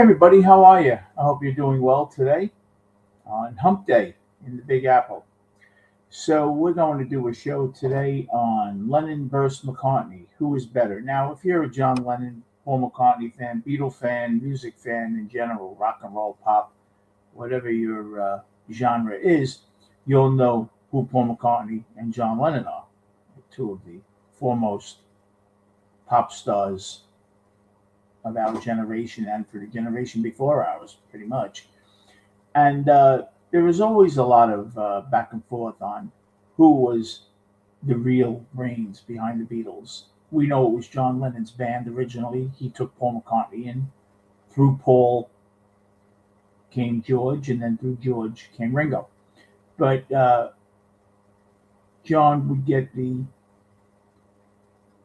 everybody, how are you? I hope you're doing well today on Hump Day in the Big Apple. So, we're going to do a show today on Lennon versus McCartney. Who is better? Now, if you're a John Lennon, Paul McCartney fan, Beatle fan, music fan in general, rock and roll, pop, whatever your genre is, you'll know who Paul McCartney and John Lennon are, two of the foremost pop stars of our generation and for the generation before ours, pretty much. And there was always a lot of back and forth on who was the real brains behind the Beatles. We know it was John Lennon's band originally. He took Paul McCartney in. Through Paul came George, and then through George came Ringo. But John would get the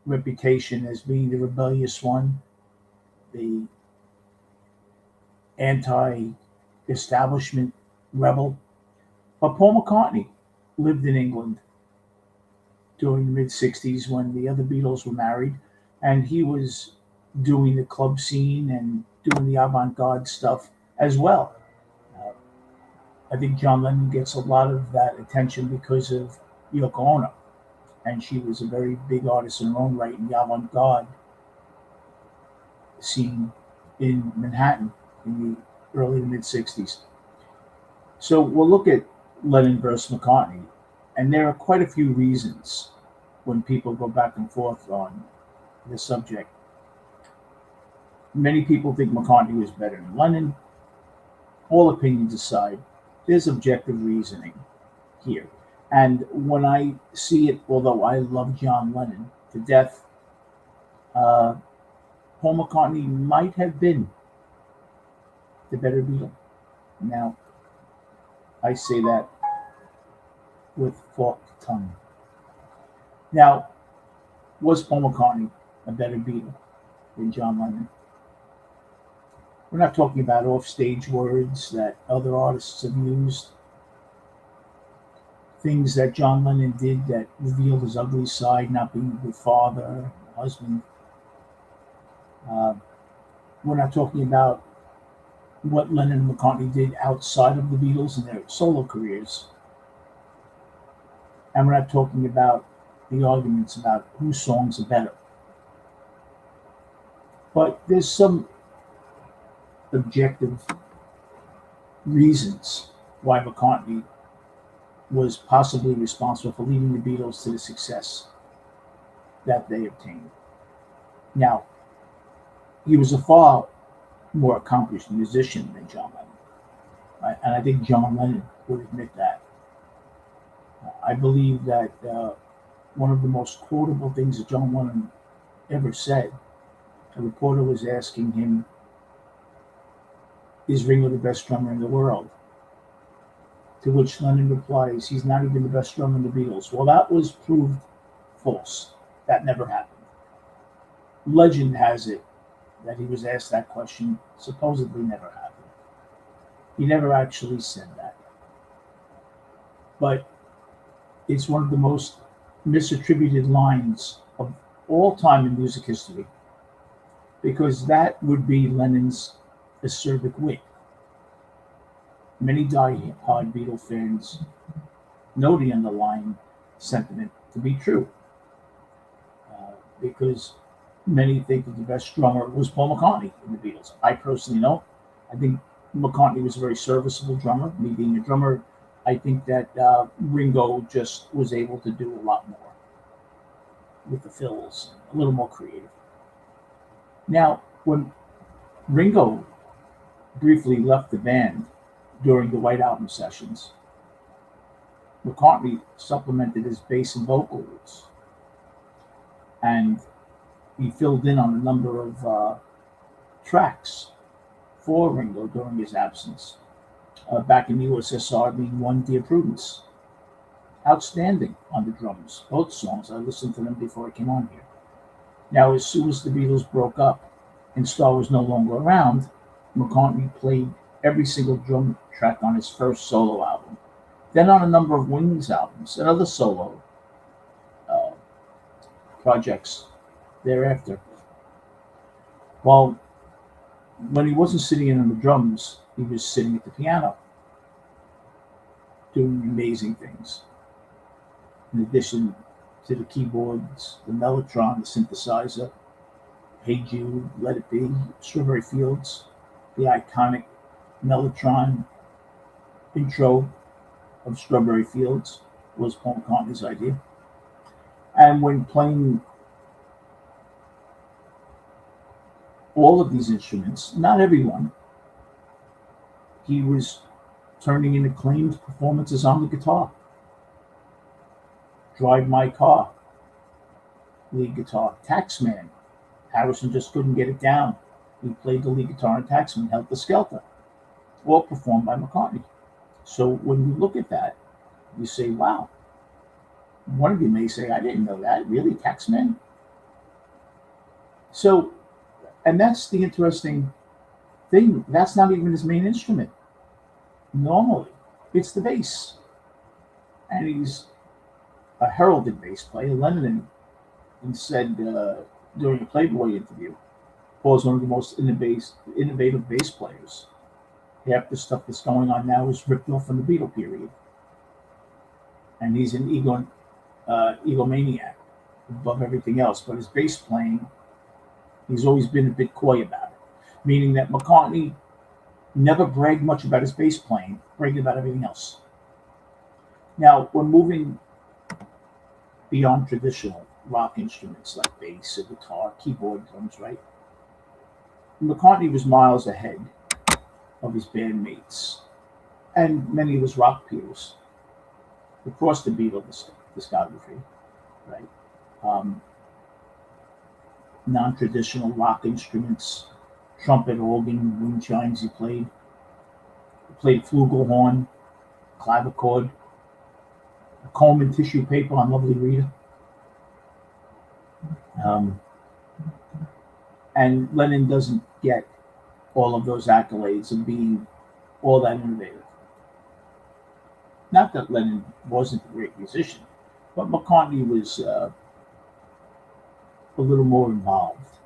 reputation as being the rebellious one, the anti-establishment rebel. But Paul McCartney lived in England during the mid-'60s when the other Beatles were married, and he was doing the club scene and doing the avant-garde stuff as well. Uh, I think John Lennon gets a lot of that attention because of Yoko Ono, and she was a very big artist in her own right in the avant-garde scene in Manhattan in the early to mid 60s. So we'll look at Lennon versus McCartney, and there are quite a few reasons when people go back and forth on the subject. Many people think McCartney was better than Lennon. All opinions aside, there's objective reasoning here. And when I see it, although I love John Lennon to death, Paul McCartney might have been the better Beatle. Now, I say that with forked tongue. Now, was Paul McCartney a better Beatle than John Lennon? We're not talking about off-stage words that other artists have used, things that John Lennon did that revealed his ugly side, not being a good father, husband. We're not talking about what Lennon and McCartney did outside of the Beatles in their solo careers. And we're not talking about the arguments about whose songs are better. But there's some objective reasons why McCartney was possibly responsible for leading the Beatles to the success that they obtained. Now, he was a far more accomplished musician than John Lennon. Right? And I think John Lennon would admit that. I believe that one of the most quotable things that John Lennon ever said, a reporter was asking him, is Ringo the best drummer in the world? To which Lennon replies, he's not even the best drummer in the Beatles. Well, that was proved false. That never happened. Legend has it that he was asked that question, supposedly never happened. He never actually said that. But it's one of the most misattributed lines of all time in music history, because that would be Lennon's acerbic wit. Many die-hard Beatle fans know the underlying sentiment to be true, because many think that the best drummer was Paul McCartney in the Beatles. I personally don't. I think McCartney was a very serviceable drummer. Me being a drummer, I think that Ringo just was able to do a lot more with the fills, a little more creative. Now, when Ringo briefly left the band during the White Album sessions, McCartney supplemented his bass and vocals, and he filled in on a number of tracks for Ringo during his absence. Back in the USSR, being one, Dear Prudence. Outstanding on the drums, both songs. I listened to them before I came on here. Now, as soon as the Beatles broke up and Starr was no longer around, McCartney played every single drum track on his first solo album, then on a number of Wings albums and other solo projects thereafter. While when he wasn't sitting in on the drums, he was sitting at the piano, doing amazing things. In addition to the keyboards, the mellotron, the synthesizer, Hey Jude, Let It Be, Strawberry Fields, the iconic mellotron intro of Strawberry Fields was Paul McCartney's idea. And when playing all of these instruments, not everyone, he was turning in acclaimed performances on the guitar. Drive My Car, lead guitar. Taxman, Harrison just couldn't get it down. He played the lead guitar in Taxman, Helter Skelter, all performed by McCartney. So when you look at that, you say, wow. One of you may say, I didn't know that. Really, Taxman? So, and that's the interesting thing. That's not even his main instrument. Normally, it's the bass. And he's a heralded bass player. Lennon said during a Playboy interview, Paul's one of the most innovative bass players. Half the stuff that's going on now is ripped off from the Beatle period. And he's an egomaniac above everything else. But his bass playing, he's always been a bit coy about it. Meaning that McCartney never bragged much about his bass playing, bragged about everything else. Now, we're moving beyond traditional rock instruments like bass or guitar, keyboard, drums, right? McCartney was miles ahead of his bandmates and many of his rock peers across the Beatles discography, right? Non-traditional rock instruments, trumpet, organ, wind chimes he played. He played flugelhorn, clavichord, a comb and tissue paper on Lovely Rita. And Lennon doesn't get all of those accolades of being all that innovative. Not that Lennon wasn't a great musician, but McCartney was a little more involved,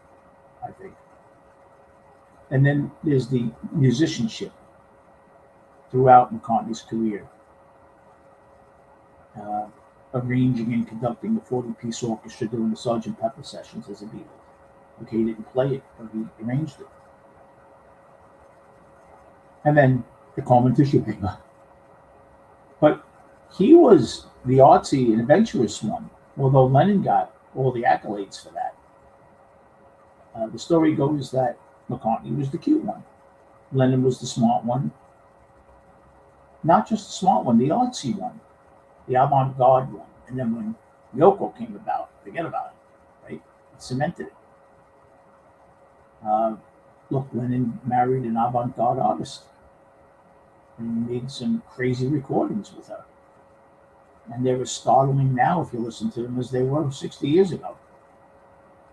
I think. And then there's the musicianship throughout McCartney's career. Arranging and conducting the 40-piece orchestra during the Sgt. Pepper sessions as a Beatle. Okay, he didn't play it, but he arranged it. And then the comb and tissue paper. But he was the artsy and adventurous one, although Lennon got all the accolades for that. The story goes that McCartney was the cute one. Lennon was the smart one. Not just the smart one, the artsy one, the avant-garde one. And then when Yoko came about, forget about it, right? It cemented it. Look, Lennon married an avant-garde artist and made some crazy recordings with her. And they're as startling now if you listen to them as they were 60 years ago.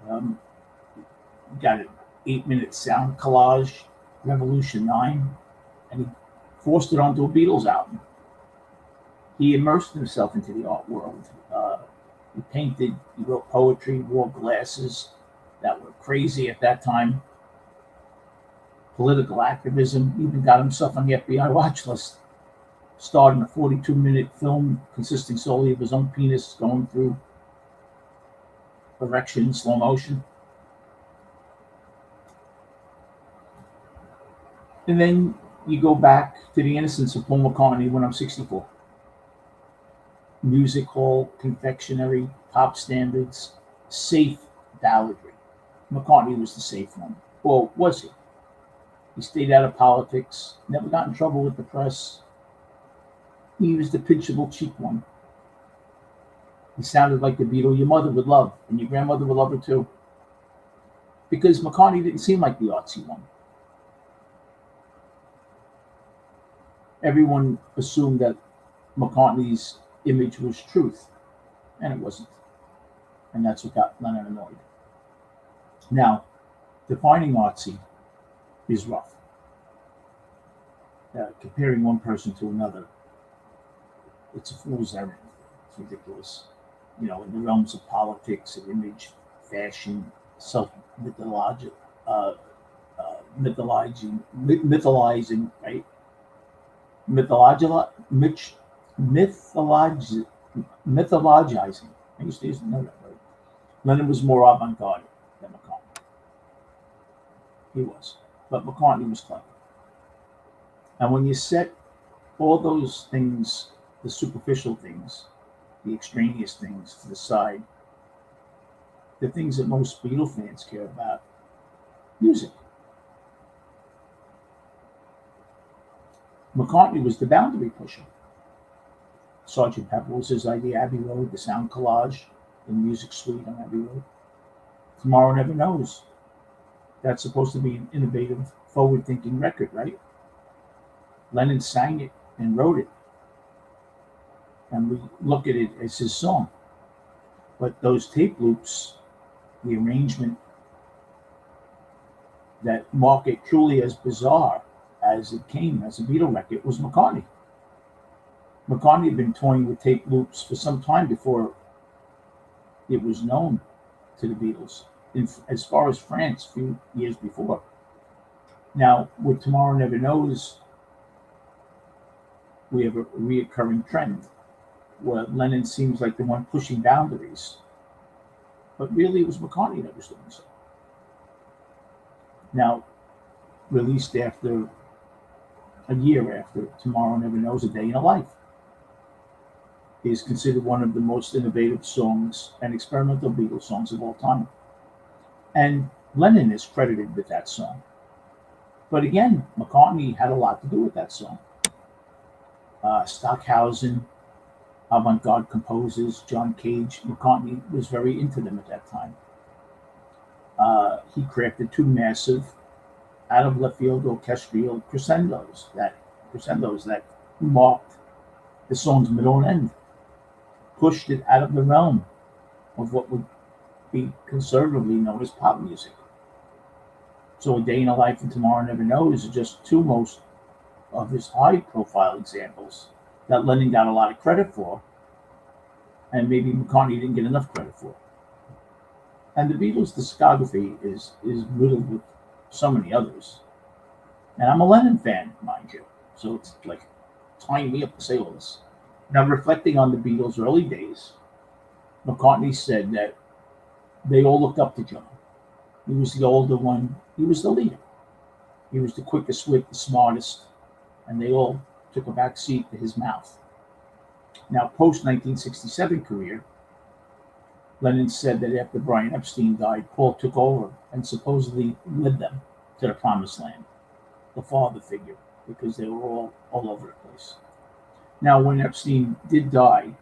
Got an 8-minute sound collage, Revolution 9, and he forced it onto a Beatles album. He immersed himself into the art world. He painted, he wrote poetry, wore glasses that were crazy at that time. Political activism, even got himself on the FBI watch list. Starred in a 42-minute film consisting solely of his own penis going through erection in slow motion. And then you go back to the innocence of Paul McCartney when I'm 64. Music hall, confectionery, pop standards, safe balladry. McCartney was the safe one. Or was he? He stayed out of politics, never got in trouble with the press. He was the pinchable cheap one. He sounded like the Beatle your mother would love, and your grandmother would love her too. Because McCartney didn't seem like the artsy one. Everyone assumed that McCartney's image was truth, and it wasn't. And that's what got Lennon annoyed. Now, defining artsy is rough. Comparing one person to another, it's a fool's errand. It's ridiculous. You know, in the realms of politics and image, fashion, self-mythological, mythologizing, right? Mythologizing, mythologizing. I used to know that word. Lennon was more avant-garde than McCartney. He was, but McCartney was clever. And when you set all those things, the superficial things, the extraneous things to the side, the things that most Beatle fans care about, music. McCartney was the boundary pusher. Sgt. Pepper was his idea, Abbey Road, the sound collage, the music suite on Abbey Road. Tomorrow Never Knows. That's supposed to be an innovative, forward-thinking record, right? Lennon sang it and wrote it. And we look at it as his song. But those tape loops, the arrangement that mark it truly as bizarre as it came as a Beatle record was McCartney. McCartney had been toying with tape loops for some time before it was known to the Beatles, as far as France, a few years before. Now, with Tomorrow Never Knows, we have a reoccurring trend where Lennon seems like the one pushing boundaries, but really it was McCartney that was doing so. Now, released after a year after Tomorrow Never Knows, A Day in a Life, is considered one of the most innovative songs and experimental Beatles songs of all time. And Lennon is credited with that song. But again, McCartney had a lot to do with that song. Stockhausen, avant-garde composers, John Cage, McCartney was very into them at that time. He crafted two massive, out of left field orchestral crescendos that marked the song's middle and end, pushed it out of the realm of what would be conservatively known as pop music. So A Day in a Life and Tomorrow Never Knows are just two most of his high-profile examples that Lennon got a lot of credit for, and maybe McCartney didn't get enough credit for. And the Beatles' discography is riddled with so many others. And I'm a Lennon fan, mind you, so it's like tying me up to say all this. Now, reflecting on the Beatles' early days, McCartney said that they all looked up to John. He was the older one. He was the leader. He was the quickest wit, the smartest, and they all took a back seat to his mouth. Now, post-1967 career, Lennon said that after Brian Epstein died, Paul took over and supposedly led them to the promised land, the father figure, because they were all over the place. Now, when Epstein did die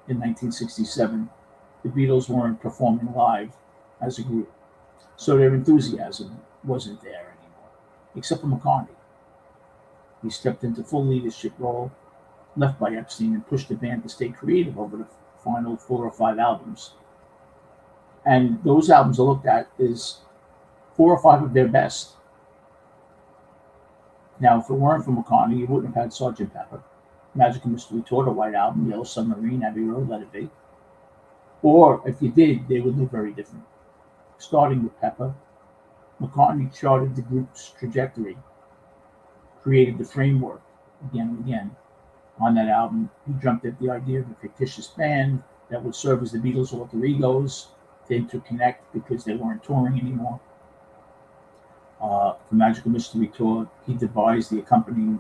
in 1967, the Beatles weren't performing live as a group, so their enthusiasm wasn't there anymore, except for McCartney. He stepped into full leadership role, left by Epstein, and pushed the band to stay creative over the final 4 or 5 albums. And those albums are looked at as 4 or 5 of their best. Now, if it weren't for McCartney, you wouldn't have had Sgt. Pepper, Magical Mystery Tour, the White Album, Yellow Submarine, Abbey Road, Let It Be. Or if you did, they would look very different. Starting with Pepper, McCartney charted the group's trajectory, created the framework again and again. On that album, he dreamt up the idea of a fictitious band that would serve as the Beatles' alter egos to interconnect because they weren't touring anymore. For Magical Mystery Tour, he devised the accompanying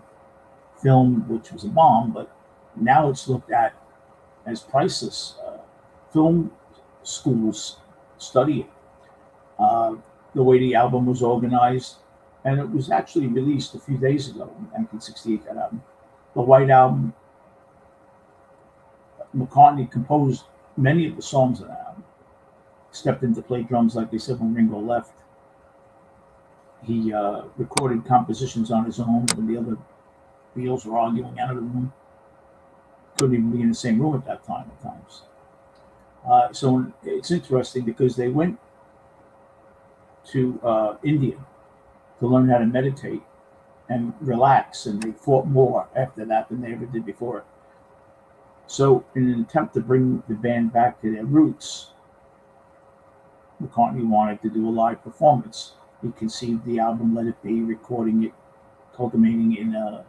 film, which was a bomb, but now it's looked at as priceless. Film schools study it. The way the album was organized, and it was actually released a few days ago in 1968, that album. The White Album, McCartney composed many of the songs on that album, stepped in to play drums, like they said, when Ringo left. He recorded compositions on his own when the other Beatles were arguing out of the room. Couldn't even be in the same room at that time at times. So it's interesting because they went to India to learn how to meditate and relax, and they fought more after that than they ever did before. So in an attempt to bring the band back to their roots, McCartney wanted to do a live performance. He conceived the album Let It Be, recording it, culminating in a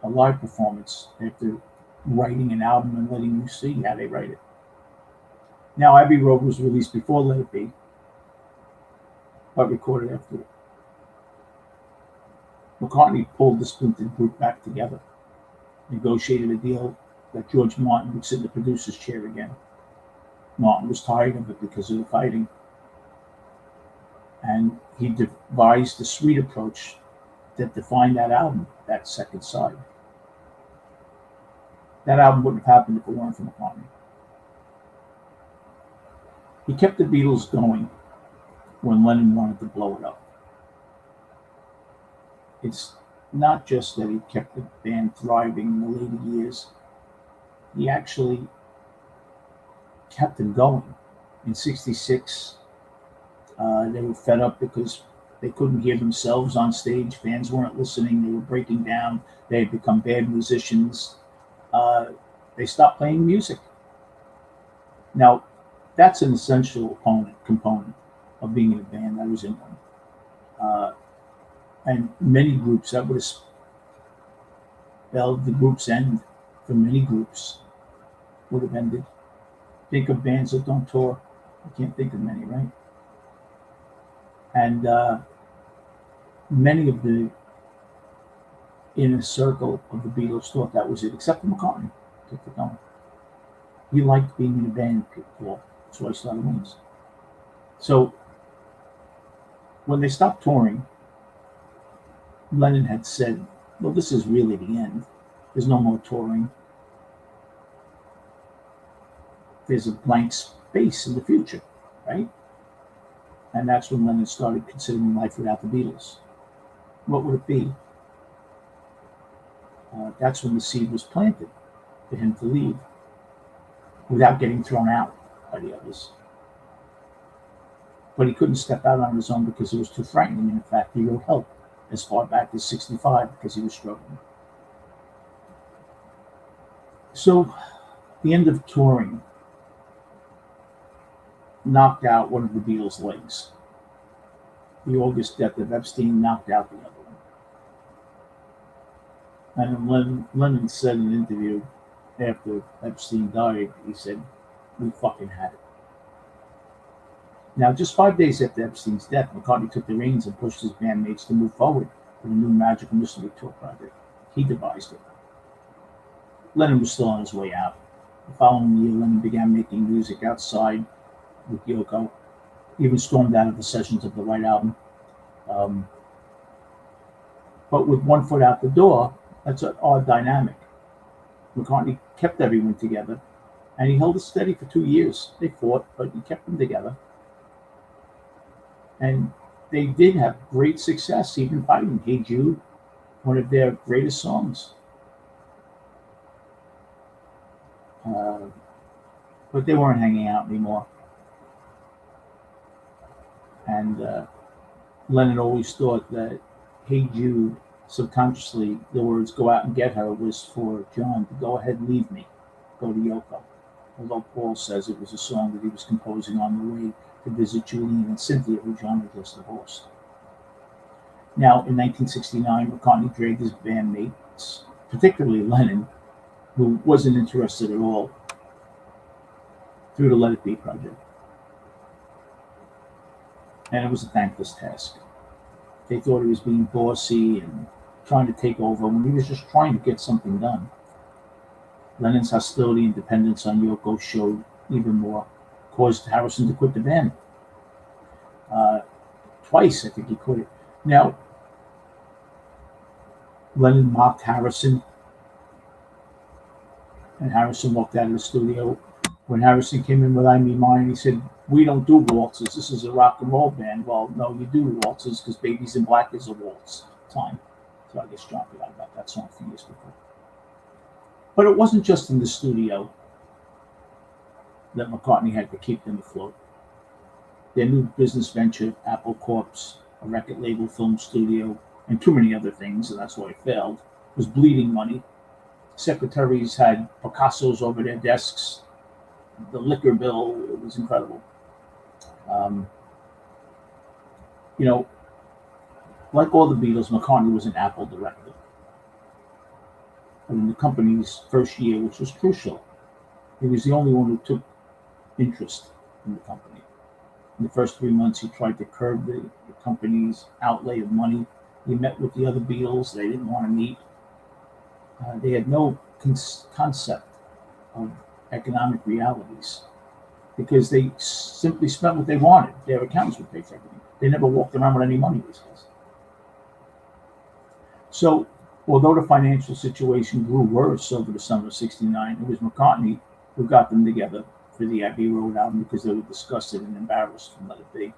live performance after writing an album and letting you see how they write it. Now, Abbey Road was released before Let It Be, but recorded after it. McCartney pulled the splintered group back together, negotiated a deal that George Martin would sit in the producer's chair again. Martin was tired of it because of the fighting, and he devised a sweet approach that defined that album, that second side. That album wouldn't have happened if it weren't for McCartney. He kept the Beatles going when Lennon wanted to blow it up. It's not just that he kept the band thriving in the later years. He actually kept them going. In '66, they were fed up because they couldn't hear themselves on stage. Fans weren't listening. They were breaking down. They had become bad musicians. They stopped playing music. Now, that's an essential component of being in a band. I was in one. And many groups, that would have spelled the group's end for many groups, would have ended. Think of bands that don't tour. I can't think of many, right? And many of the inner circle of the Beatles thought that was it, except for McCartney. Kept it going. He liked being in a band, Paul. That's why he started Wings. So when they stopped touring, Lennon had said, well, this is really the end. There's no more touring. There's a blank space in the future, right? And that's when Lennon started considering life without the Beatles. What would it be? That's when the seed was planted for him to leave without getting thrown out by the others. But he couldn't step out on his own because it was too frightening. And in fact, he wrote Help as far back as '65 because he was struggling. So the end of touring knocked out one of the Beatles' legs. The August death of Epstein knocked out the other one. And Lennon said in an interview after Epstein died, he said, we fucking had it. Now, just 5 days after Epstein's death, McCartney took the reins and pushed his bandmates to move forward with a new Magical Mystery Tour project. He devised it. Lennon was still on his way out. The following year, Lennon began making music outside with Yoko, even stormed out of the sessions of the White Album. But with one foot out the door, that's an odd dynamic. McCartney kept everyone together, and he held it steady for 2 years. They fought, but he kept them together. And they did have great success, even fighting. Hey Jude, one of their greatest songs. But they weren't hanging out anymore. And Lennon always thought that Hey Jude, subconsciously, the words go out and get her was for John to go ahead and leave me, go to Yoko. Although Paul says it was a song that he was composing on the way to visit Julian and Cynthia, who John had just divorced. Now, in 1969, McCartney dragged his bandmates, particularly Lennon, who wasn't interested at all, through the Let It Be project. And it was a thankless task. They thought he was being bossy and trying to take over when he was just trying to get something done. Lennon's hostility and dependence on Yoko showed even more, caused Harrison to quit the band. Twice, I think he quit it. Now, Lennon mocked Harrison, and Harrison walked out of the studio. When Harrison came in with I Me Mine, he said, we don't do waltzes. This is a rock and roll band. Well, no, you do waltzes because Babies in Black is a waltz time. So I guess John forgot about that song a few years before. But it wasn't just in the studio that McCartney had to keep them afloat. Their new business venture, Apple Corps, a record label, film studio, and too many other things, and that's why it failed, was bleeding money. Secretaries had Picassos over their desks. The liquor bill, it was incredible. You know, like all the Beatles, McCartney was an Apple director. In the company's first year, which was crucial, he was the only one who took interest in the company. In the first 3 months, he tried to curb the company's outlay of money. He met with the other Beatles. They didn't want to meet. They had no concept of economic realities because they simply spent what they wanted. Their accountants would pay for everything. They never walked around with any money, these guys. So, although the financial situation grew worse over the summer of '69, it was McCartney who got them together for the Abbey Road album because they were disgusted and embarrassed from Let It Be.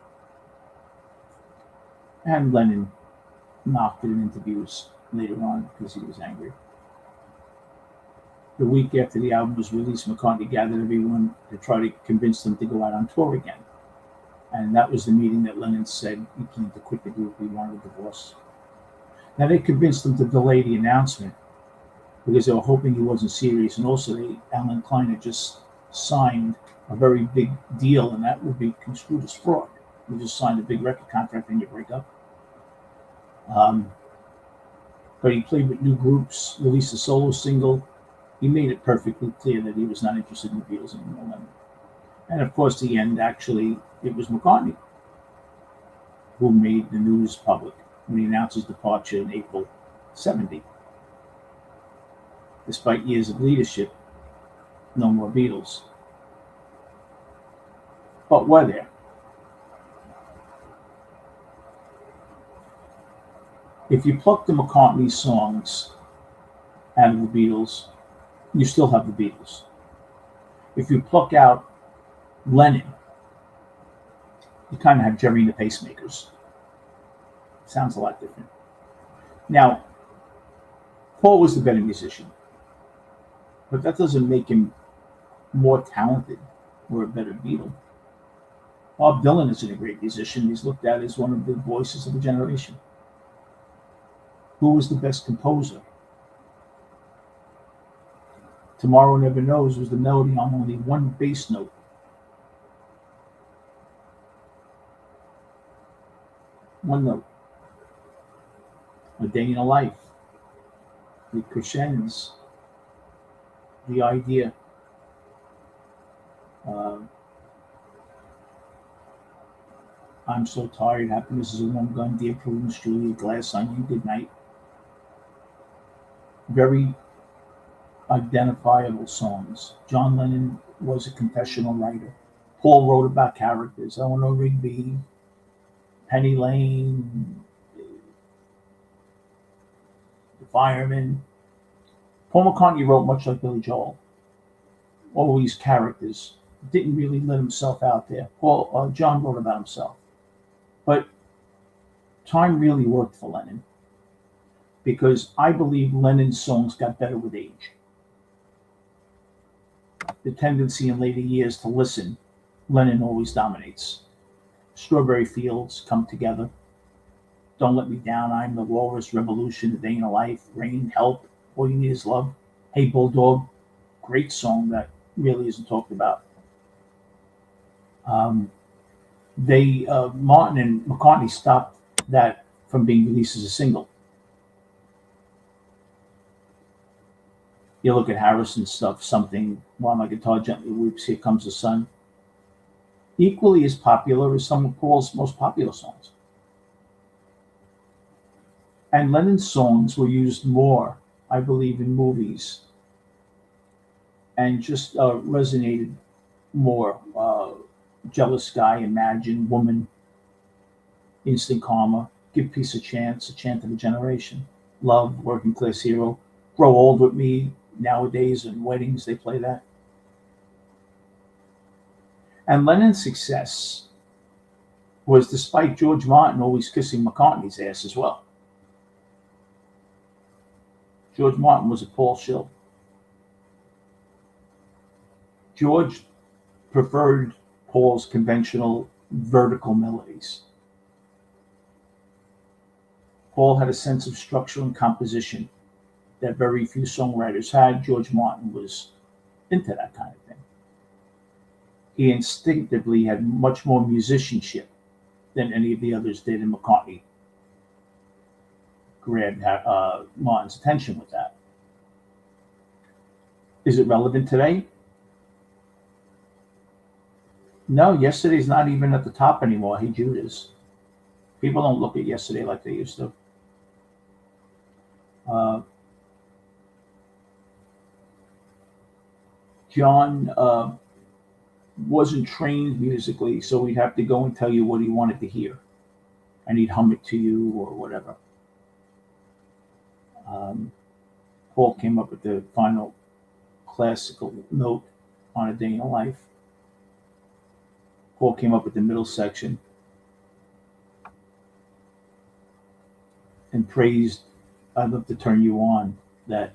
And Lennon mocked it in interviews later on because he was angry. The week after the album was released, McCartney gathered everyone to try to convince them to go out on tour again. And that was the meeting that Lennon said he planned to quit the group. He wanted a divorce. Now, they convinced him to delay the announcement because they were hoping he wasn't serious. And also, Alan Klein had just signed a very big deal, and that would be construed as fraud. You just signed a big record contract and you break up. But he played with new groups, released a solo single. He made it perfectly clear that he was not interested in the Beatles anymore. And of course, the end, actually, it was McCartney who made the news public when he announced his departure in April '70. Despite years of leadership, no more Beatles. But were there? If you pluck the McCartney songs out of the Beatles, you still have the Beatles. If you pluck out Lennon, you kind of have Jerry and the Pacemakers. Sounds a lot different. Now, Paul was the better musician, but that doesn't make him more talented or a better Beatle. Bob Dylan isn't a great musician. He's looked at as one of the voices of the generation. Who was the best composer? Tomorrow Never Knows was the melody on only one bass note. One note. A Day in a Life. The crescendos. The idea. I'm so tired. Happiness is a warm gun. Dear Prudence, Julia, Glass Onion, Good Night. Very identifiable songs. John Lennon was a confessional writer. Paul wrote about characters. Eleanor Rigby, Penny Lane, the fireman. Paul McCartney wrote much like Billy Joel. All these characters. Didn't really let himself out there. John wrote about himself. But time really worked for Lennon because I believe Lennon's songs got better with age. The tendency in later years to listen, Lennon always dominates. Strawberry Fields, Come Together, Don't Let Me Down, I'm the Walrus, Revolution, A Day in a Life, Rain, Help, All You Need Is Love, Hey Bulldog, great song that really isn't talked about. Martin and McCartney stopped that from being released as a single. You look at Harrison's stuff, something, While My Guitar Gently Weeps, Here Comes the Sun. Equally as popular as some of Paul's most popular songs. And Lennon's songs were used more, I believe, in movies and just resonated more. Jealous Guy, Imagine, Woman, Instant Karma, Give Peace a Chance, A Chant of a Generation, Love, Working Class Hero, Grow Old With Me. Nowadays in weddings they play that. And Lennon's success was despite George Martin always kissing McCartney's ass as well. George Martin was a Paul shill. George preferred Paul's conventional vertical melodies. Paul had a sense of structure and composition that very few songwriters had. George Martin was into that kind of thing. He instinctively had much more musicianship than any of the others did, and McCartney grabbed Martin's attention with that. Is it relevant today? No, yesterday's not even at the top anymore. Hey Jude is. People don't look at yesterday like they used to. John wasn't trained musically, so he'd have to go and tell you what he wanted to hear, and he'd hum it to you or whatever. Paul came up with the final classical note on A Day in a Life. Paul came up with the middle section and praised "I'd Love to Turn You On," that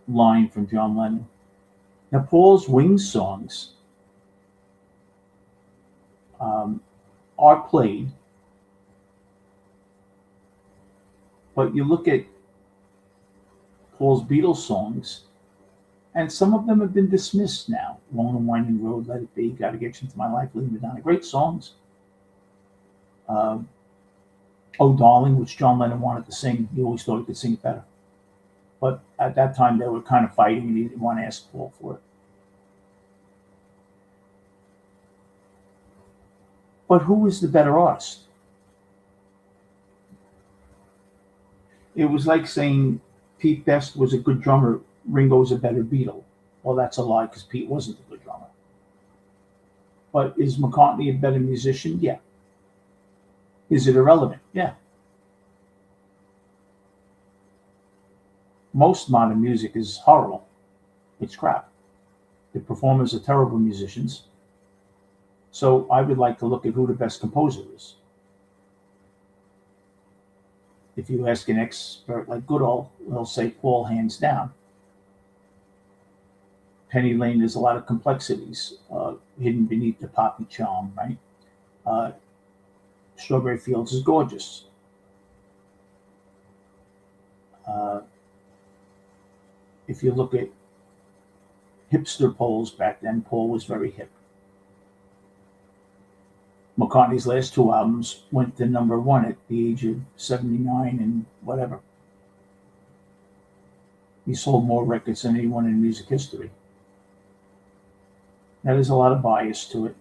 line from John Lennon. Now, Paul's Wings songs are played, but you look at Paul's Beatles songs, and some of them have been dismissed now. Long and Winding Road, Let It Be, Gotta Get You Into My Life, Leave Me Down. Great songs. Oh Darling, which John Lennon wanted to sing. He always thought he could sing it better. But at that time, they were kind of fighting, and he didn't want to ask Paul for it. But who was the better artist? It was like saying Pete Best was a good drummer, Ringo's a better Beatle. Well, that's a lie, because Pete wasn't a good drummer. But is McCartney a better musician? Yeah. Is it irrelevant? Yeah. Most modern music is horrible. It's crap. The performers are terrible musicians. So I would like to look at who the best composer is. If you ask an expert like Goodall, they'll say Paul hands down. Penny Lane, there's a lot of complexities hidden beneath the poppy charm, right? Strawberry Fields is gorgeous. If you look at hipster polls back then, Paul was very hip. McCartney's last two albums went to #1 at the age of 79 and whatever. He sold more records than anyone in music history. Now, there's a lot of bias to it.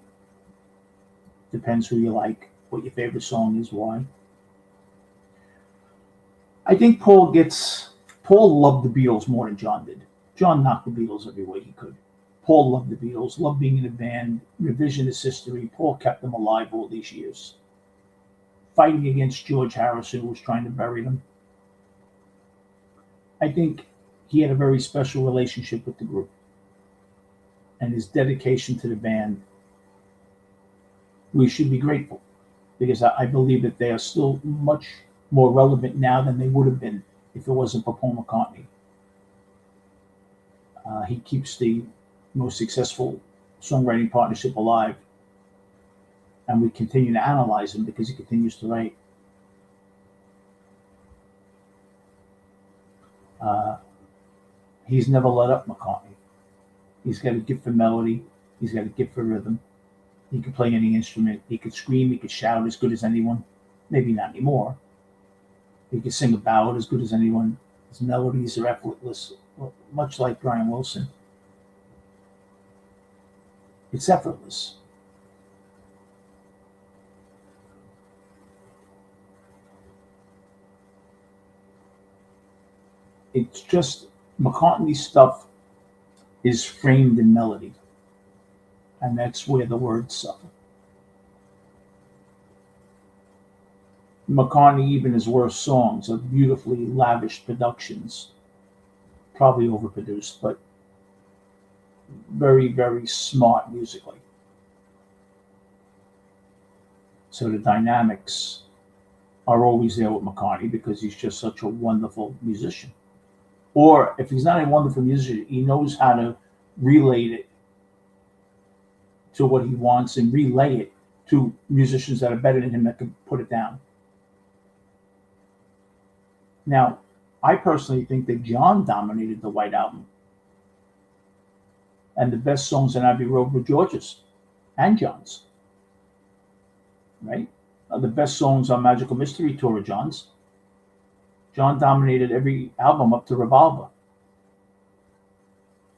Depends who you like, what your favorite song is, why. I think Paul loved the Beatles more than John did. John knocked the Beatles every way he could. Paul loved the Beatles, loved being in a band, revisionist history. Paul kept them alive all these years. Fighting against George Harrison, who was trying to bury them. I think he had a very special relationship with the group. And his dedication to the band, we should be grateful. Because I believe that they are still much more relevant now than they would have been if it wasn't for Paul McCartney. He keeps the most successful songwriting partnership alive, and we continue to analyze him because he continues to write. He's never let up, McCartney. He's got a gift for melody. He's got a gift for rhythm. He could play any instrument. He could scream. He could shout as good as anyone. Maybe not anymore. He could sing a ballad as good as anyone. His melodies are effortless, much like Brian Wilson. It's effortless. It's just McCartney's stuff is framed in melody, and that's where the words suffer. McCartney, even his worst songs, are beautifully lavish productions, probably overproduced, but very, very smart musically. So the dynamics are always there with McCartney because he's just such a wonderful musician. Or if he's not a wonderful musician, he knows how to relate it to what he wants and relay it to musicians that are better than him that can put it down. Now, I personally think that John dominated the White Album. And the best songs in Abbey Road were George's and John's. Right? The best songs on Magical Mystery Tour are John's. John dominated every album up to Revolver.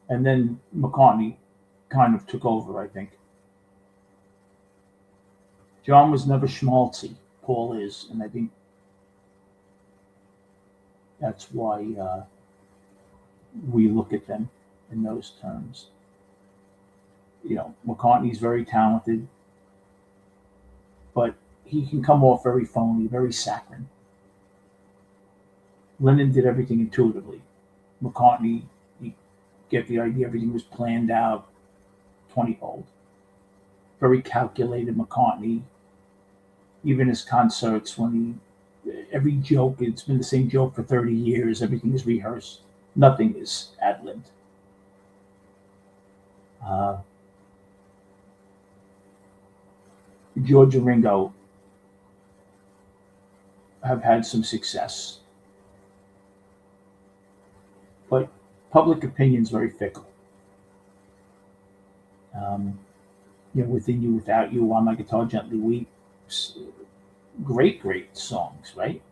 And then McCartney kind of took over, I think. John was never schmaltzy. Paul is. And I think that's why we look at them in those terms. McCartney's very talented, but he can come off very phony, very saccharine. Lennon did everything intuitively. McCartney, you get the idea, everything was planned out 20-fold. Very calculated McCartney. Even his concerts, every joke, it's been the same joke for 30 years, everything is rehearsed. Nothing is ad-libbed. George and Ringo have had some success, but public opinion is very fickle. Within You, Without You, While My Guitar Gently Weeps, great songs, right?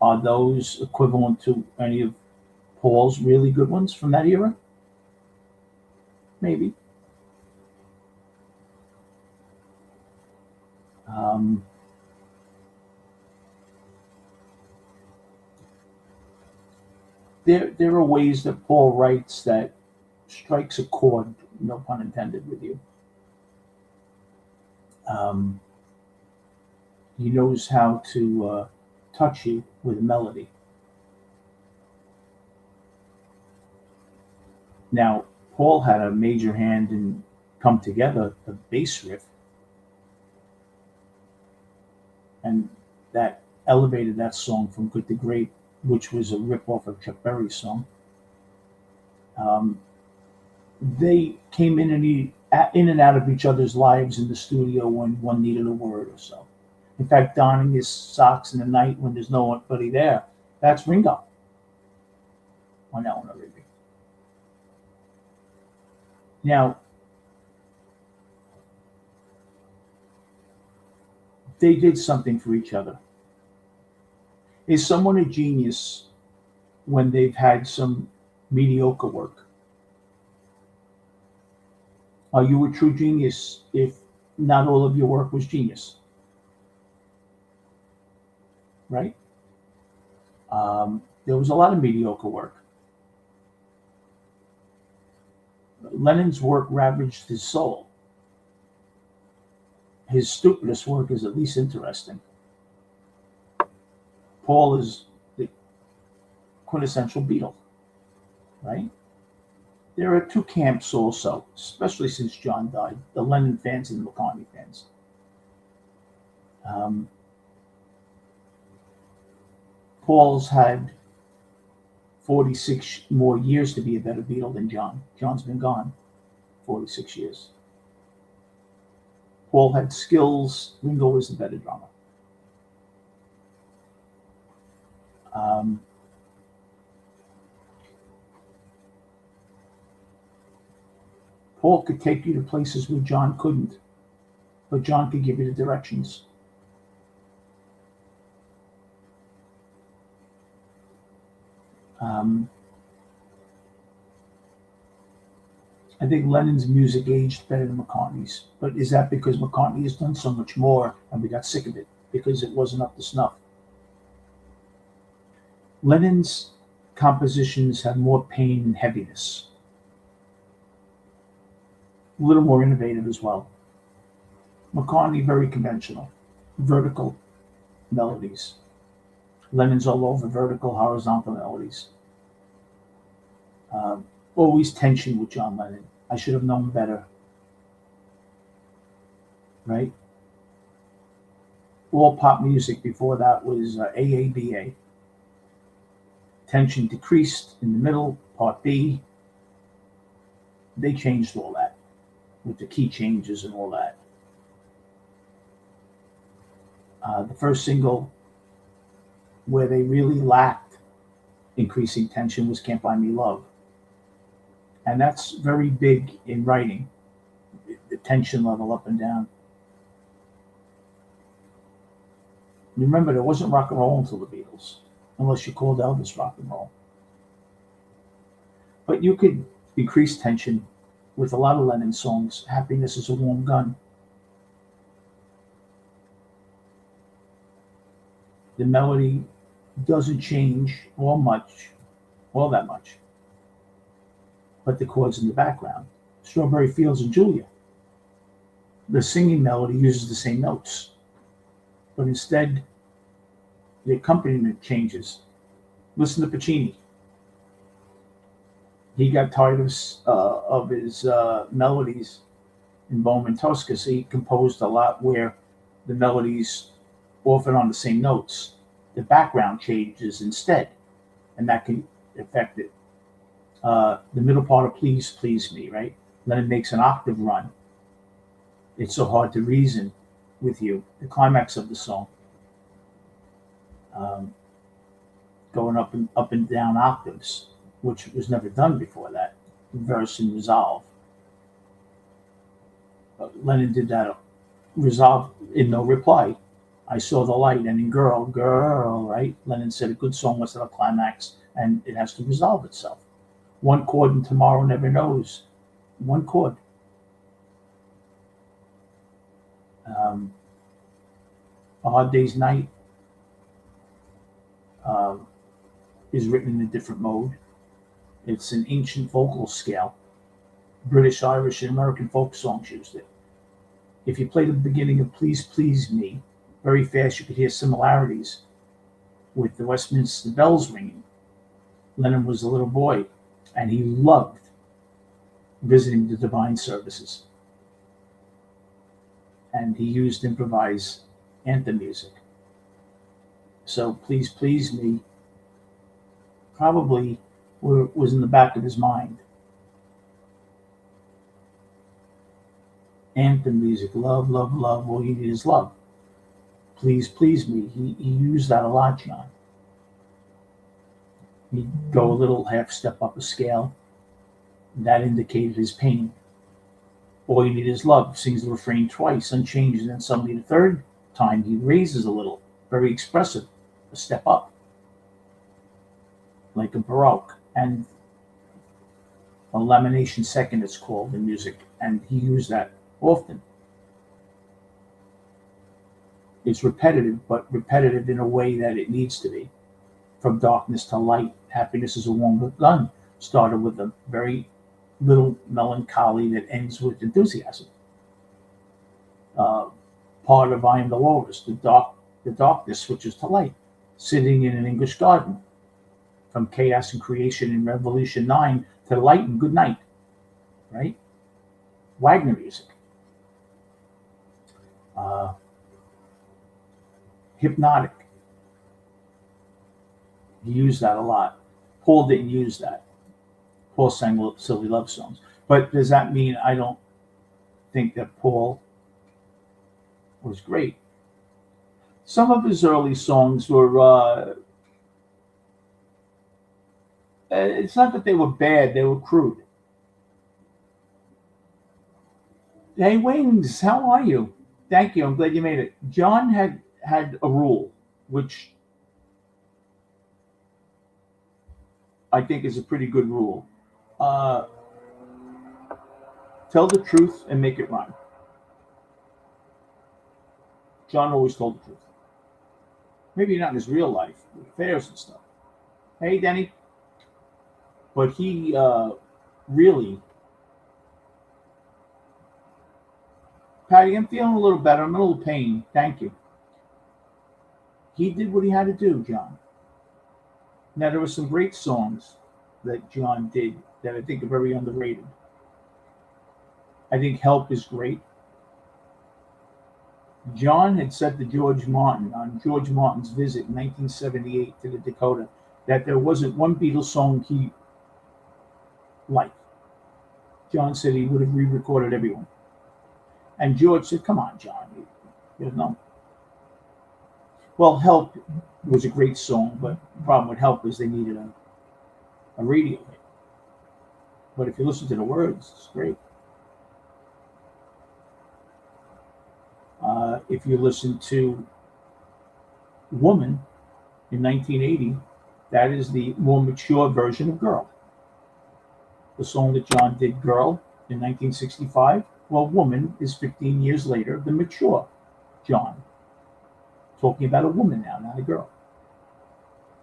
Are those equivalent to any of Paul's really good ones from that era? Maybe. There are ways that Paul writes that strikes a chord, no pun intended, with you. He knows how to touch you with a melody. Now, Paul had a major hand in Come Together, the bass riff, and that elevated that song from good to great, which was a rip-off of Chuck Berry's song. They came in and out of each other's lives in the studio when one needed a word or so. In fact, donning his socks in the night when there's nobody there, that's Ringo on Eleanor Rigby. Now, they did something for each other. Is someone a genius when they've had some mediocre work? Are you a true genius if not all of your work was genius? Right? There was a lot of mediocre work. Lennon's work ravaged his soul. His stupidest work is at least interesting. Paul is the quintessential Beatle, right? There are two camps also, especially since John died, the Lennon fans and the McCartney fans. Paul's had 46 more years to be a better Beatle than John. John's been gone 46 years. Paul had skills. Ringo was the better drummer. Paul could take you to places where John couldn't, but John could give you the directions. I think Lennon's music aged better than McCartney's, but is that because McCartney has done so much more and we got sick of it because it wasn't up to snuff? Lennon's compositions have more pain and heaviness, a little more innovative as well. McCartney, very conventional, vertical melodies. Lennon's all over vertical, horizontal melodies. Always tension with John Lennon. I should have known better. Right? All pop music before that was AABA. Tension decreased in the middle, part B. They changed all that with the key changes and all that. The first single where they really lacked increasing tension was Can't Buy Me Love. And that's very big in writing, the tension level up and down. Remember, there wasn't rock and roll until the Beatles, unless you called Elvis rock and roll. But you could increase tension with a lot of Lennon songs. Happiness is a Warm Gun. The melody doesn't change all that much, but the chords in the background. Strawberry Fields and Julia. The singing melody uses the same notes, but instead the accompaniment changes. Listen to Puccini. He got tired of his melodies in Bowman Tosca, so he composed a lot where the melodies often on the same notes. The background changes instead, and that can affect it. The middle part of Please Please Me, right? Lennon makes an octave run. It's so hard to reason with you. The climax of the song, going up and down octaves, which was never done before that. Verse and resolve. Lennon did that. Resolve in No Reply. I saw the light, and in Girl, Girl, right? Lennon said a good song must have a climax, and it has to resolve itself. One chord in Tomorrow Never Knows. One chord. A Hard Day's Night is written in a different mode. It's an ancient vocal scale. British, Irish, and American folk songs used it. If you play the beginning of Please Please Me very fast, you could hear similarities with the Westminster bells ringing. Lennon was a little boy, and he loved visiting the divine services. And he used improvised anthem music. So Please Please Me probably was in the back of his mind. Anthem music, love, love, love, all you need is love. Please Please Me, he used that a lot, John. He'd go a little half step up a scale. That indicated his pain. All you need is love, sings the refrain twice, unchanged, and then suddenly the third time he raises a little, very expressive, a step up, like a Baroque, and a lamination second it's called in music, and he used that often. It's repetitive, but repetitive in a way that it needs to be. From darkness to light, happiness is a warm gun, started with a very little melancholy that ends with enthusiasm. Part of I Am the Walrus, the darkness switches to light. Sitting in an English garden, from chaos and creation in Revolution 9 to light and good night, right? Wagner music. Hypnotic. He used that a lot. Paul didn't use that. Paul sang silly love songs. But does that mean I don't think that Paul was great? Some of his early songs were, it's not that they were bad, they were crude. Hey, Wings, how are you? Thank you, I'm glad you made it. John had a rule, which I think is a pretty good rule. Tell the truth and make it rhyme. John always told the truth. Maybe not in his real life, with affairs and stuff. Hey, Denny. But he really... Patty, I'm feeling a little better. I'm in a little pain. Thank you. He did what he had to do, John. Now, there were some great songs that John did that I think are very underrated. I think Help is great. John had said to George Martin on George Martin's visit in 1978 to the Dakota that there wasn't one Beatles song he liked. John said he would have re-recorded everyone. And George said, come on, John. You know. Well, Help was a great song, but the problem with Help is they needed a radio hit. But if you listen to the words, it's great. If you listen to Woman in 1980, that is the more mature version of Girl. The song that John did, Girl, in 1965, well, Woman is 15 years later, the mature John. Talking about a woman now, not a girl.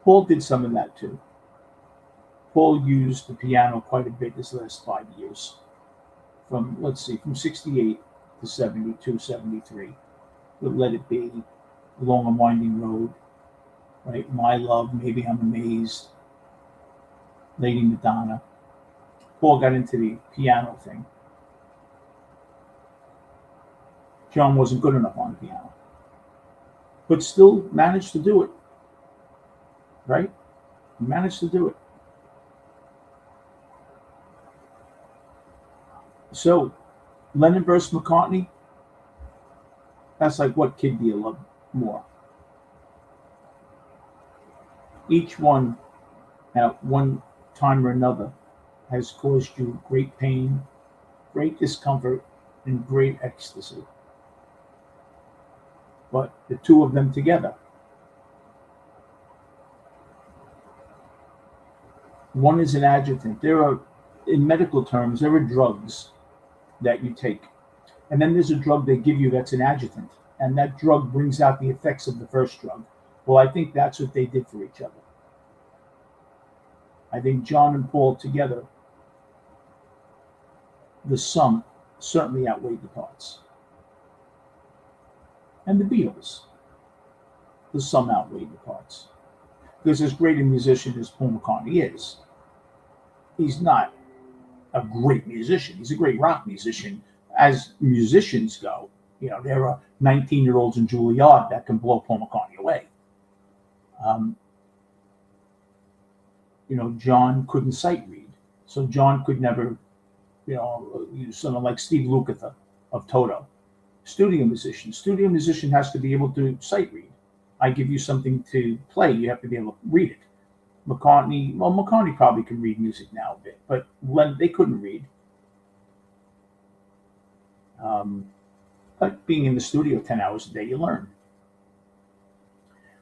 Paul did some of that too. Paul used the piano quite a bit this last 5 years. From 68 to 72, 73. With Let It Be, Along a Winding Road, right? My Love, Maybe I'm Amazed, Lady Madonna. Paul got into the piano thing. John wasn't good enough on the piano, but still managed to do it, right? He managed to do it. So, Lennon versus McCartney, that's like, what kid do you love more? Each one, at one time or another, has caused you great pain, great discomfort, and great ecstasy. But the two of them together, one is an adjutant. There are, in medical terms, there are drugs that you take. And then there's a drug they give you that's an adjutant. And that drug brings out the effects of the first drug. Well, I think that's what they did for each other. I think John and Paul together, the sum certainly outweighed the parts. And the Beatles, the sum outweighed the parts. Because as great a musician as Paul McCartney is, he's not a great musician. He's a great rock musician. As musicians go, there are 19-year-olds in Juilliard that can blow Paul McCartney away. John couldn't sight read. So John could never, use someone like Steve Lukather of Toto. Studio musician has to be able to sight read. I give you something to play, you have to be able to read it. McCartney probably can read music now a bit, but they couldn't read. But being in the studio 10 hours a day, you learn.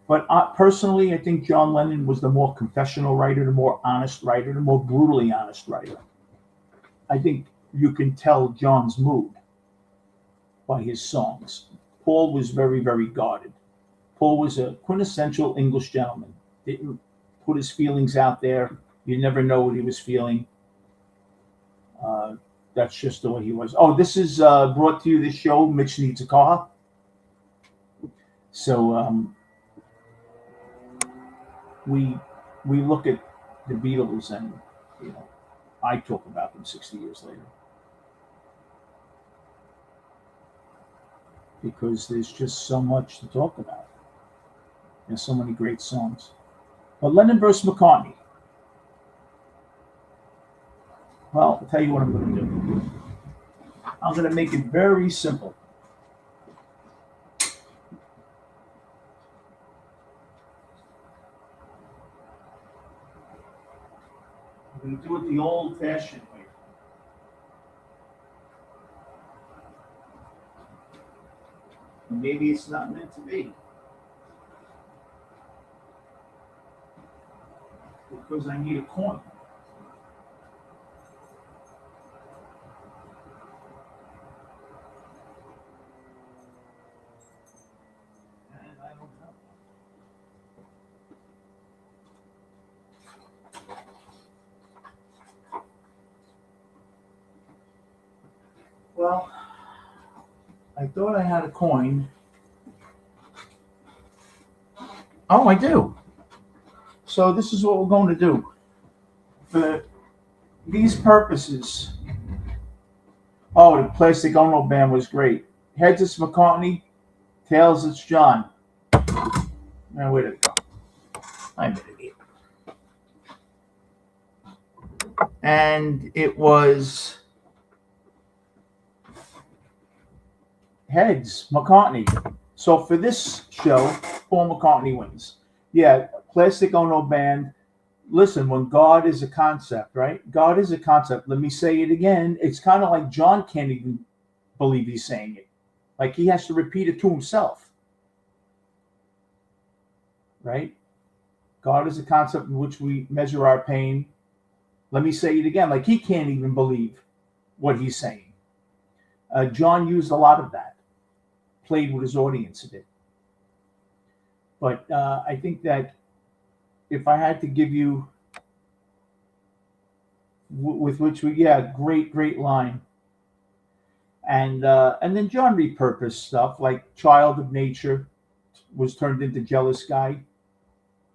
But personally, I think John Lennon was the more confessional writer, the more honest writer, the more brutally honest writer. I think you can tell John's mood by his songs. Paul was very, very guarded. Paul was a quintessential English gentleman. Didn't put his feelings out there. You never know what he was feeling. That's just the way he was. Oh, this is brought to you, this show, Mitch Needs a Car. So we look at the Beatles and, I talk about them 60 years later. Because there's just so much to talk about. There's so many great songs. But Lennon versus McCartney. Well, I'll tell you what I'm going to do. I'm going to make it very simple. I'm going to do it the old-fashioned way. Maybe it's not meant to be. Because I need a coin. And I don't have one. Well, I thought I had a coin. Oh, I do. So this is what we're going to do. For these purposes, the Plastic Ono Band was great. Heads, it's McCartney. Tails, it's John. Now, where did it go? I'm an idiot. And it was heads, McCartney. So for this show, Paul McCartney wins. Yeah, Plastic Ono Band. Listen, when God is a concept, right? God is a concept. Let me say it again. It's kind of like John can't even believe he's saying it. Like he has to repeat it to himself. right? God is a concept in which we measure our pain. Let me say it again, like he can't even believe what he's saying. John used a lot of that, played with his audience a bit. But I think that if I had to give you, with which we, yeah, great line. And then John repurposed stuff like Child of Nature was turned into Jealous Guy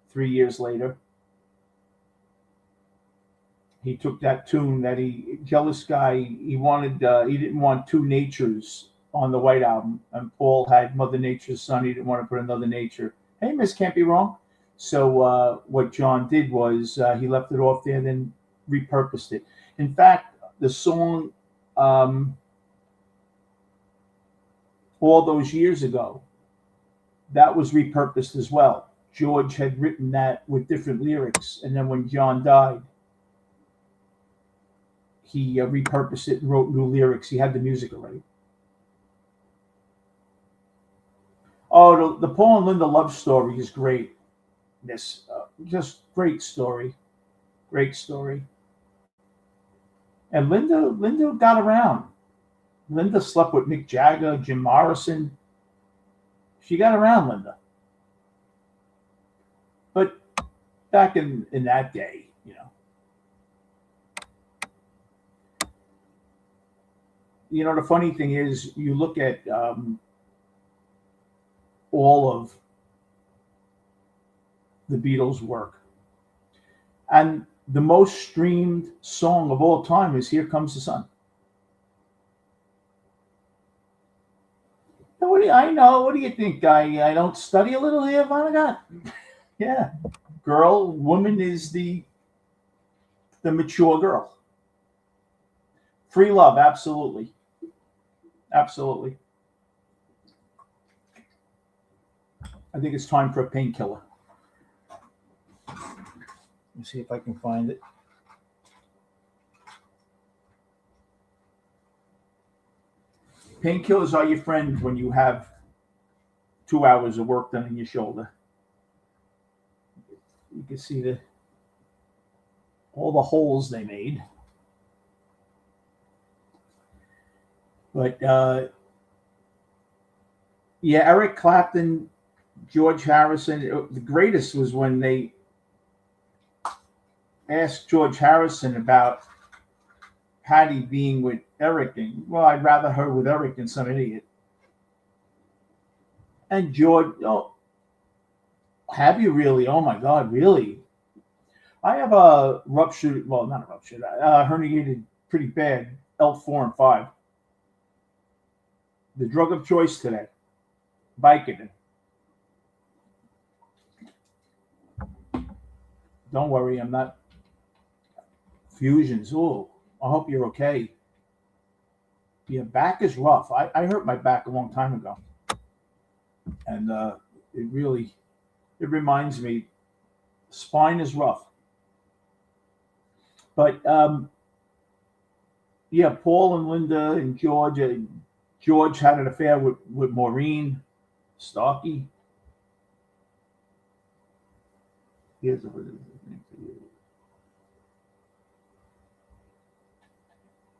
3 years later. He took that tune that Jealous Guy, he didn't want two natures on the White Album. And Paul had Mother Nature's son. He didn't want to put another nature. Hey, Miss Can't Be Wrong. So what John did was he left it off there and then repurposed it. In fact, the song all those years ago, that was repurposed as well. George had written that with different lyrics. And then when John died, he repurposed it and wrote new lyrics. He had the music already. Oh, the Paul and Linda love story is great. Just great story. Great story. And Linda got around. Linda slept with Mick Jagger, Jim Morrison. She got around, Linda. But back in that day, the funny thing is, you look at all of the Beatles' work, and the most streamed song of all time is "Here Comes the Sun." I know. What do you think? I don't study a little here, Vonnegut? Yeah, woman is the mature girl. Free love, absolutely. Absolutely. I think it's time for a painkiller. Let me see if I can find it. Painkillers are your friend when you have 2 hours of work done in your shoulder. You can see all the holes they made. But yeah, Eric Clapton, George Harrison. The greatest was when they asked George Harrison about Patty being with Eric, and I'd rather her with Eric than some idiot. And George, have you really? Oh my God, really? I have a ruptured, well, not a ruptured, herniated pretty bad L4 and 5. The drug of choice today, Vicodin. Don't worry, I'm not. Fusions. Oh, I hope you're okay. Your back is rough. I hurt my back a long time ago. And it reminds me, spine is rough. But yeah, Paul and Linda and George. George had an affair with Maureen Starkey. Here's a thing for you.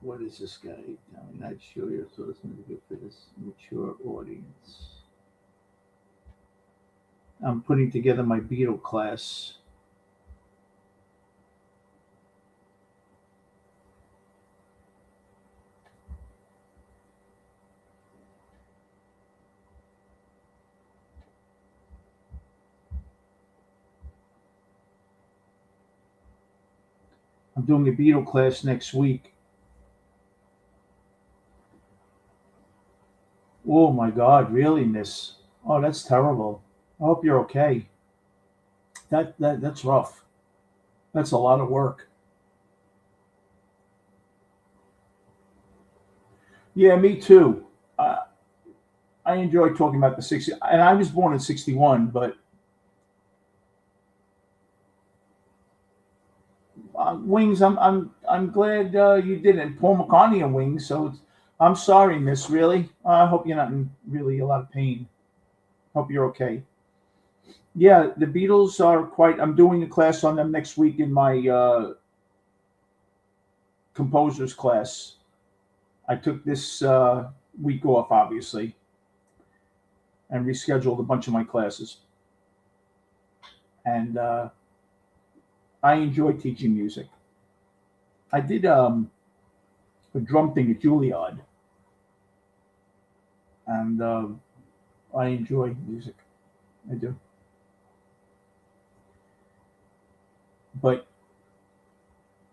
What is this guy? I'm not sure your thoughts going to be good for this mature audience. I'm putting together my Beatle class. I'm doing a Beatle class next week. Oh my God, really, Miss? Oh, that's terrible. I hope you're okay. That's rough. That's a lot of work. Yeah, me too. I enjoy talking about the 60s, and I was born in 61, but Wings, I'm glad you didn't. Paul McCartney and Wings, so I'm sorry, Miss. Really, I hope you're not in really a lot of pain. Hope you're okay. Yeah, the Beatles are quite. I'm doing a class on them next week in my composers class. I took this week off, obviously, and rescheduled a bunch of my classes. And I enjoy teaching music. I did a drum thing at Juilliard, and I enjoy music. I do. But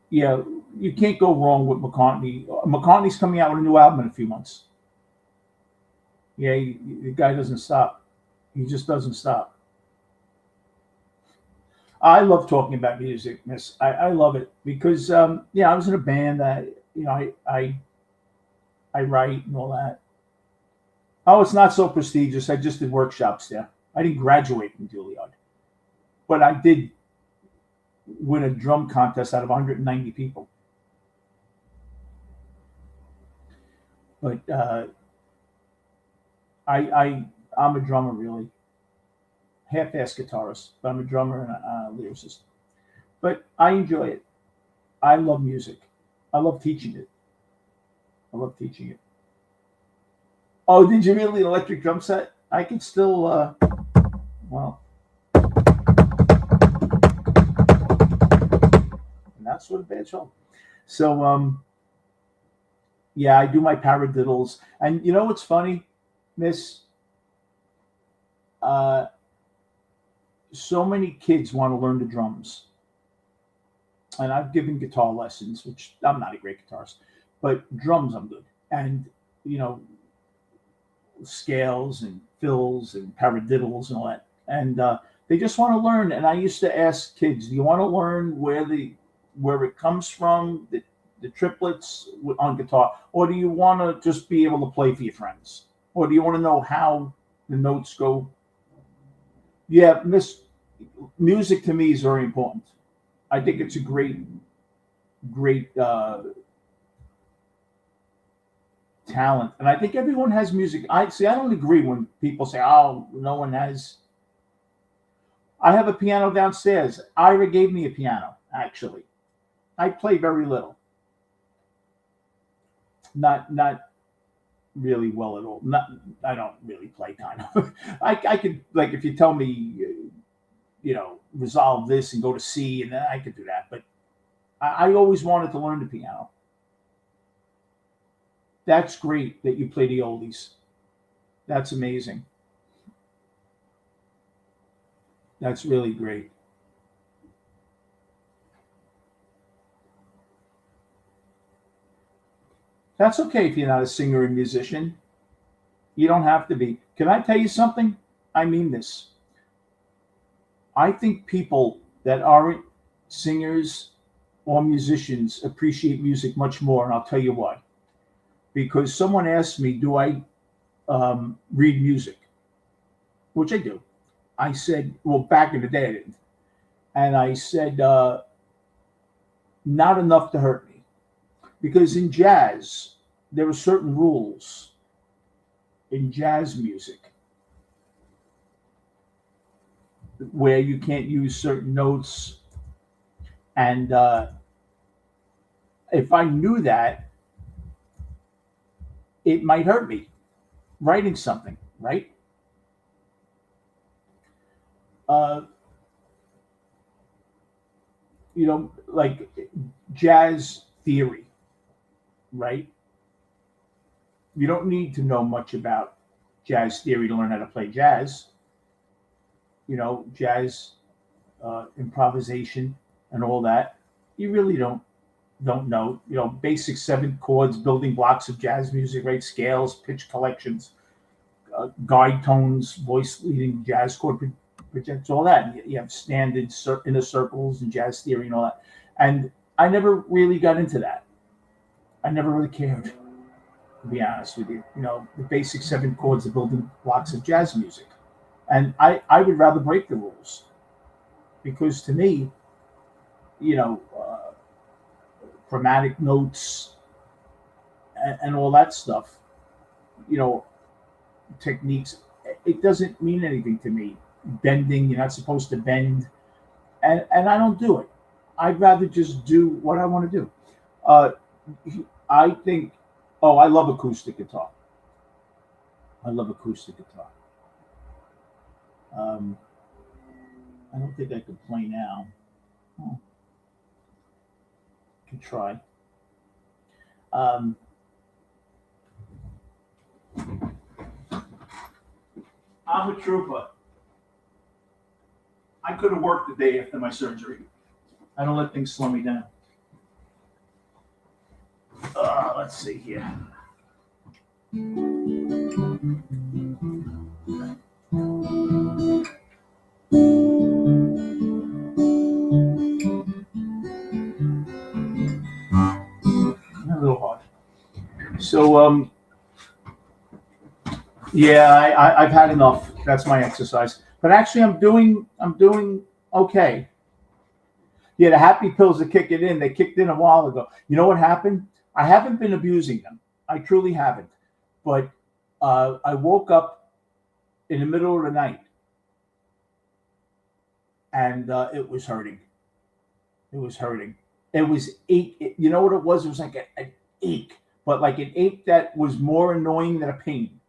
yeah, you can't go wrong with McCartney. McCartney's coming out with a new album in a few months. Yeah, the guy doesn't stop. He just doesn't stop. I love talking about music, Miss. I love it because yeah, I was in a band that I write and all that. Oh, it's not so prestigious. I just did workshops there. I didn't graduate from Juilliard, but I did win a drum contest out of 190 people. But I'm a drummer really, half-ass guitarist, but I'm a drummer and a lyricist. But I enjoy it. I love music. I love teaching it. I love teaching it. Oh, did you really an electric drum set? I can still well, not sort of bad show. So yeah, I do my paradiddles, and you know what's funny, Miss? Uh, so many kids want to learn the drums, and I've given guitar lessons, which I'm not a great guitarist, but drums I'm good, and you know scales and fills and paradiddles and all that, and they just want to learn. And I used to ask kids, "Do you want to learn where it comes from, the triplets on guitar, or do you want to just be able to play for your friends, or do you want to know how the notes go?" Yeah, Miss, music to me is very important. I think it's a great talent, and I think everyone has music. I see. I don't agree when people say, "Oh, no one has." I have a piano downstairs. Ira gave me a piano. Actually, I play very little. Not really well at all. Not. I don't really play kind of. I could like if you tell me, resolve this and go to C, and then I could do that. But I always wanted to learn the piano. That's great that you play the oldies. That's amazing. That's really great. That's okay if you're not a singer and musician. You don't have to be. Can I tell you something? I mean this. I think people that aren't singers or musicians appreciate music much more, and I'll tell you why. Because someone asked me, "Do I read music?" Which I do. I said, well, back in the day I didn't. And I said, not enough to hurt me. Because in jazz, there are certain rules in jazz music where you can't use certain notes. And if I knew that, it might hurt me writing something, right? Uh, like jazz theory, right? You don't need to know much about jazz theory to learn how to play jazz. Jazz improvisation and all that. You really don't know. Basic seven chords, building blocks of jazz music, right? Scales, pitch collections, guide tones, voice leading jazz chord projects, all that. You have standard inner circles and jazz theory and all that. And I never really got into that. I never really cared, to be honest with you. The basic seven chords, the building blocks of jazz music. And I would rather break the rules because to me, you know, uh, chromatic notes and all that stuff, you know, techniques, it doesn't mean anything to me. bending. You're not supposed to bend, and I don't do it. I'd rather just do what I want to do. Uh, I think. Oh, I love acoustic guitar. I love acoustic guitar. Um, I don't think I can play now. Oh, can try. Um, I'm a trooper. I could have worked the day after my surgery. I don't let things slow me down. Let's see here. A little hard. So, yeah, I've had enough. That's my exercise. But actually, I'm doing okay. Yeah, the happy pills are kicking in. They kicked in a while ago. You know what happened? I haven't been abusing them. I truly haven't. But I woke up in the middle of the night, and it was hurting. It was hurting. It was ache. You know what it was? It was like an ache, but like an ache that was more annoying than a pain.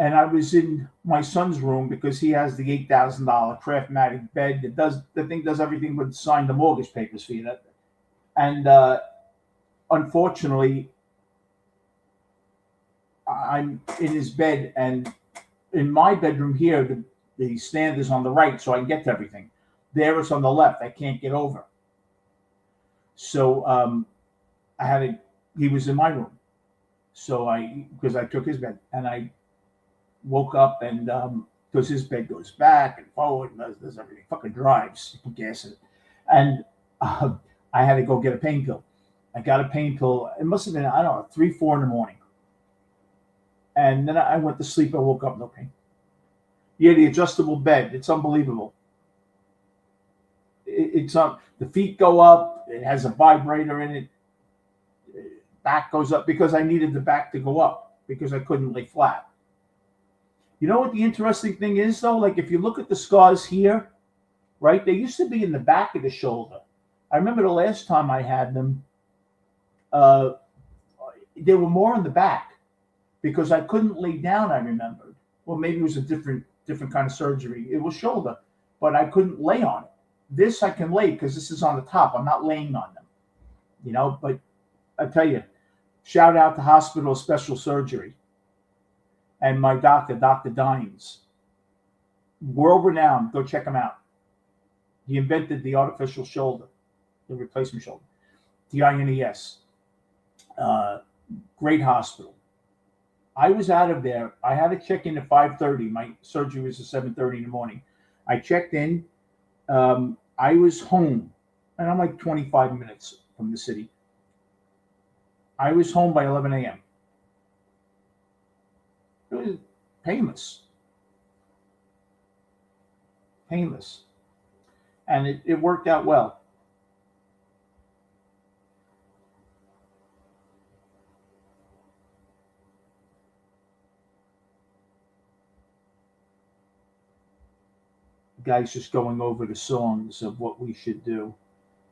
And I was in my son's room because he has the $8,000 Craftmatic bed that does the thing does everything but sign the mortgage papers for you. And unfortunately, I'm in his bed, and in my bedroom here, the stand is on the right, so I can get to everything. There it's on the left. I can't get over. So I had to. He was in my room, so because I took his bed, and I woke up, and because his bed goes back and forward and does everything, fucking drives, you put gas in it, and I had to go get a pain pill. I got a pain pill. It must have been, I don't know, 3, 4 in the morning, and then I went to sleep. I woke up, no pain. Yeah, the adjustable bed, it's unbelievable. It's on. The feet go up. It has a vibrator in it. Back goes up because I needed the back to go up because I couldn't lay flat. You know what the interesting thing is though? Like if you look at the scars here, right? They used to be in the back of the shoulder. I remember the last time I had them, uh, they were more in the back because I couldn't lay down. I remembered. Well, maybe it was a different kind of surgery. It was shoulder, but I couldn't lay on it. This I can lay because this is on the top. I'm not laying on them, you know. But I tell you, shout out to Hospital Special Surgery and my doctor, Dr. Dines, world renowned. Go check him out. He invented the artificial shoulder, the replacement shoulder, DINES. Great hospital. I was out of there. I had to check in at 5:30. My surgery was at 7:30 in the morning. I checked in. I was home, and I'm like 25 minutes from the city. I was home by 11 a.m. It was painless, and it worked out well. Guys, just going over the songs of what we should do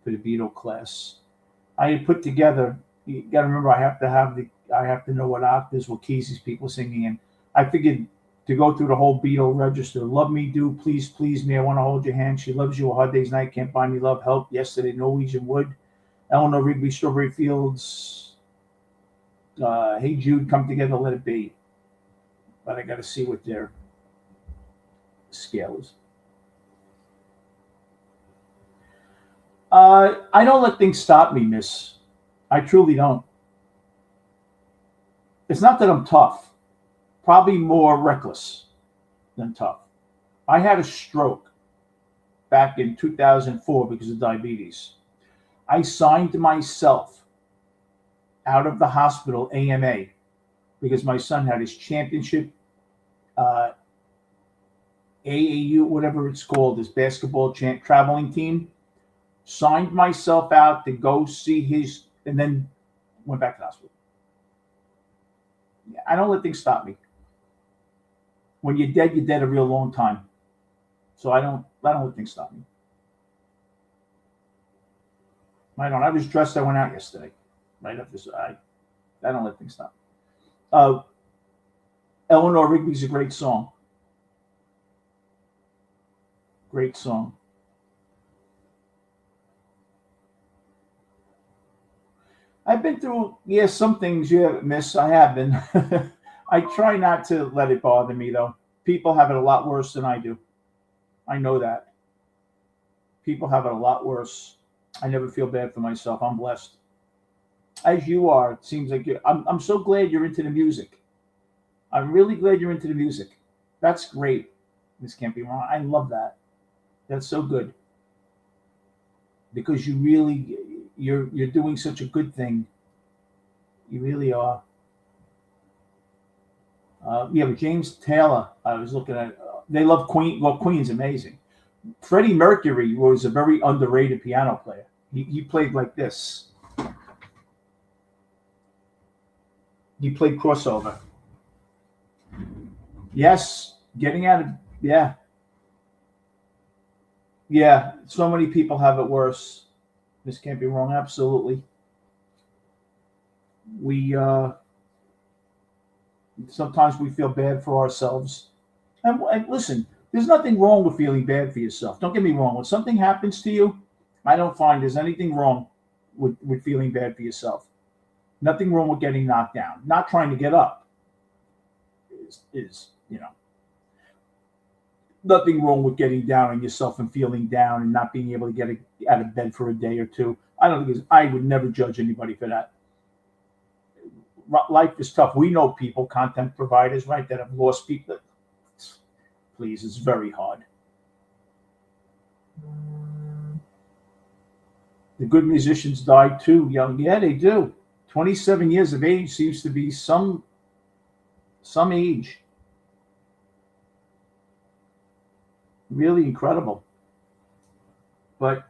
for the Beatle class. I had put together. You got to remember, I have to know what octaves, what keys these people singing in. I figured to go through the whole Beatle register. Love me, do, please, please me. I want to hold your hand. She loves you. A hard day's night. Can't buy me love. Help. Yesterday, Norwegian Wood. Eleanor Rigby, Strawberry Fields. Hey Jude, come together. Let it be. But I got to see what their scale is. I don't let things stop me, miss. I truly don't. It's not that I'm tough, probably more reckless than tough. I had a stroke back in 2004 because of diabetes. I signed myself out of the hospital AMA because my son had his championship AAU, whatever it's called, his basketball traveling team. Signed myself out to go see his, and then went back to the hospital. I don't let things stop me. When you're dead a real long time. So I don't let things stop me. I don't. I was dressed. I went out yesterday. Right after I don't let things stop. Uh, Eleanor Rigby's a great song. Great song. I've been through, yeah, some things you haven't missed. I have been. I try not to let it bother me, though. People have it a lot worse than I do. I know that. People have it a lot worse. I never feel bad for myself. I'm blessed. As you are, it seems like I'm so glad you're into the music. I'm really glad you're into the music. That's great. This can't be wrong. I love that. That's so good because you're doing such a good thing. You really are. Yeah, but James Taylor, I was looking at. They love Queen. Well, Queen's amazing. Freddie Mercury was a very underrated piano player. He played like this. He played crossover. Yes, getting out of, yeah, yeah. So many people have it worse. This can't be wrong. Absolutely. We sometimes we feel bad for ourselves. And listen, there's nothing wrong with feeling bad for yourself. Don't get me wrong. When something happens to you, I don't find there's anything wrong with feeling bad for yourself. Nothing wrong with getting knocked down. Not trying to get up is nothing wrong with getting down on yourself and feeling down and not being able to get out of bed for a day or two. I don't think I would never judge anybody for that. Life is tough. We know people, content providers, right, that have lost people. Please, it's very hard. The good musicians die too young. Yeah, they do. 27 years of age seems to be some age. Really incredible. But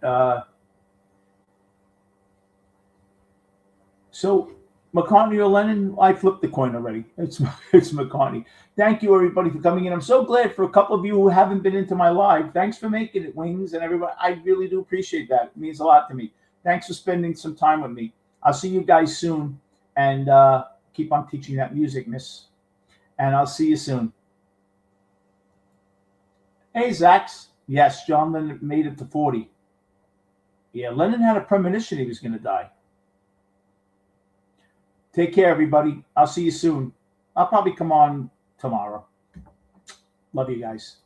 so McCartney or Lennon, I flipped the coin already. It's McCartney. Thank you everybody for coming in. I'm so glad for a couple of you who haven't been into my live. Thanks for making it, Wings, and everybody. I really do appreciate that. It means a lot to me. Thanks for spending some time with me. I'll see you guys soon, and keep on teaching that music, miss. And I'll see you soon. Hey, Zax. Yes, John Lennon made it to 40. Yeah, Lennon had a premonition he was going to die. Take care, everybody. I'll see you soon. I'll probably come on tomorrow. Love you guys.